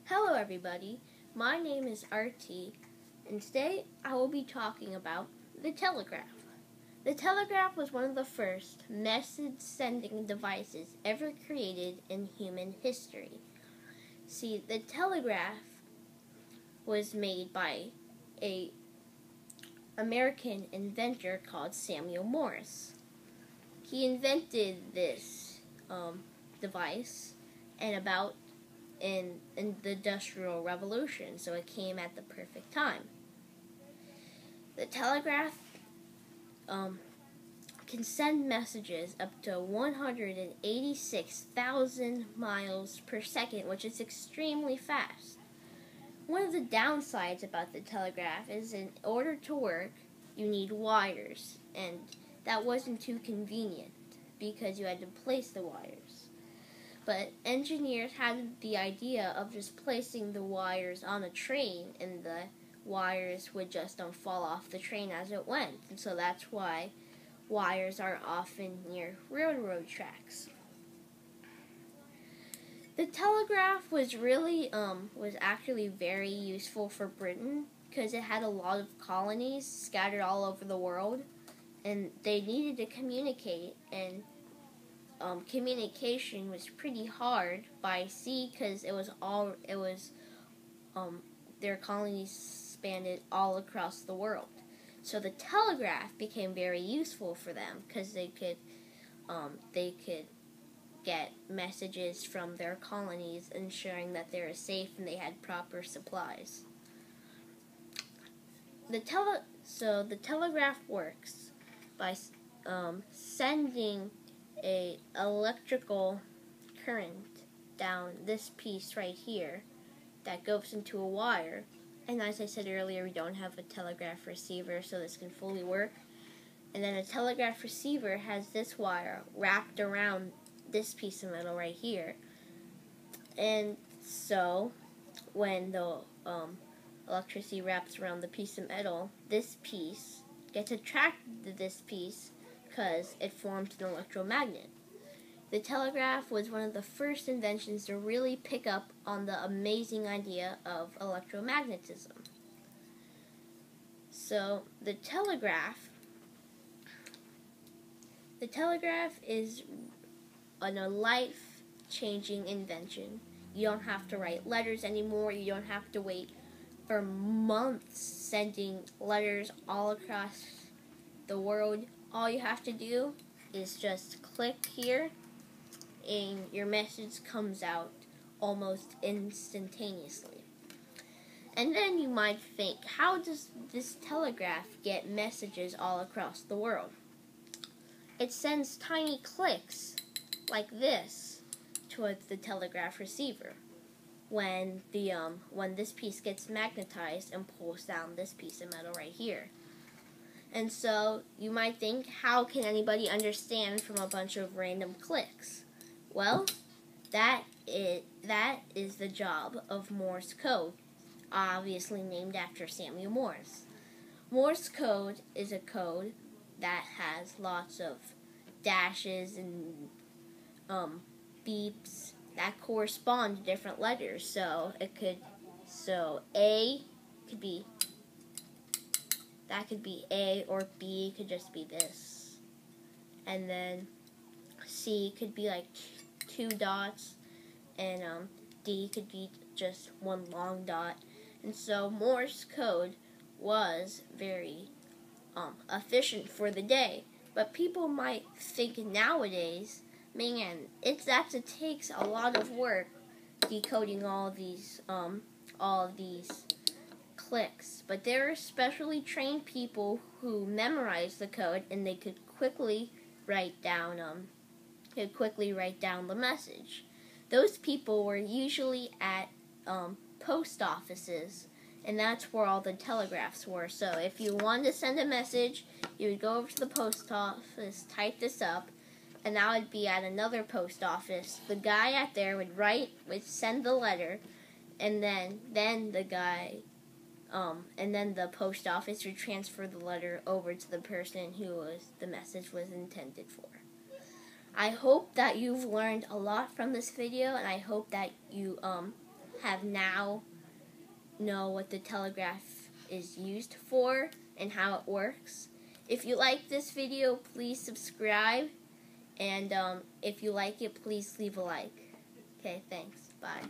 Hello everybody, my name is RT, and today I will be talking about the telegraph. The telegraph was one of the first message-sending devices ever created in human history. See, the telegraph was made by an American inventor called Samuel Morse. He invented this device in the Industrial Revolution, so it came at the perfect time. The telegraph can send messages up to 186,000 miles per second, which is extremely fast. One of the downsides about the telegraph is in order to work, you need wires, and that wasn't too convenient because you had to place the wires. But engineers had the idea of just placing the wires on a train, and the wires would just fall off the train as it went. And so that's why wires are often near railroad tracks. The telegraph was actually very useful for Britain because it had a lot of colonies scattered all over the world, and they needed to communicate, and communication was pretty hard by sea because their colonies spanned all across the world. So the telegraph became very useful for them because they could get messages from their colonies, ensuring that they were safe and they had proper supplies. So the telegraph works by sending an electrical current down this piece right here that goes into a wire. And as I said earlier, we don't have a telegraph receiver, so this can fully work. And then a telegraph receiver has this wire wrapped around this piece of metal right here. And so when the electricity wraps around the piece of metal, this piece gets attracted to this piece because it forms an electromagnet. The telegraph was one of the first inventions to really pick up on the amazing idea of electromagnetism. So the telegraph is a life-changing invention. You don't have to write letters anymore. You don't have to wait for months sending letters all across the world. All you have to do is just click here, and your message comes out almost instantaneously. And then you might think, how does this telegraph get messages all across the world? It sends tiny clicks like this towards the telegraph receiver when this piece gets magnetized and pulls down this piece of metal right here. And so you might think, how can anybody understand from a bunch of random clicks? Well, that is the job of Morse code, obviously named after Samuel Morse. Morse code is a code that has lots of dashes and beeps that correspond to different letters. So A could be A, or B could just be this. And then C could be like two dots, and D could be just one long dot. And so Morse code was very efficient for the day. But people might think nowadays, man, it takes a lot of work decoding all these clicks. But there are specially trained people who memorize the code, and they could quickly write down the message. Those people were usually at post offices, and that's where all the telegraphs were. So if you wanted to send a message, you would go over to the post office, type this up, and that would be at another post office. The guy at there would send the letter, and then the post office would transfer the letter over to the person who the message was intended for. I hope that you've learned a lot from this video, and I hope that you have now know what the telegraph is used for and how it works. If you like this video, please subscribe, and if you like it, please leave a like. Okay, thanks. Bye.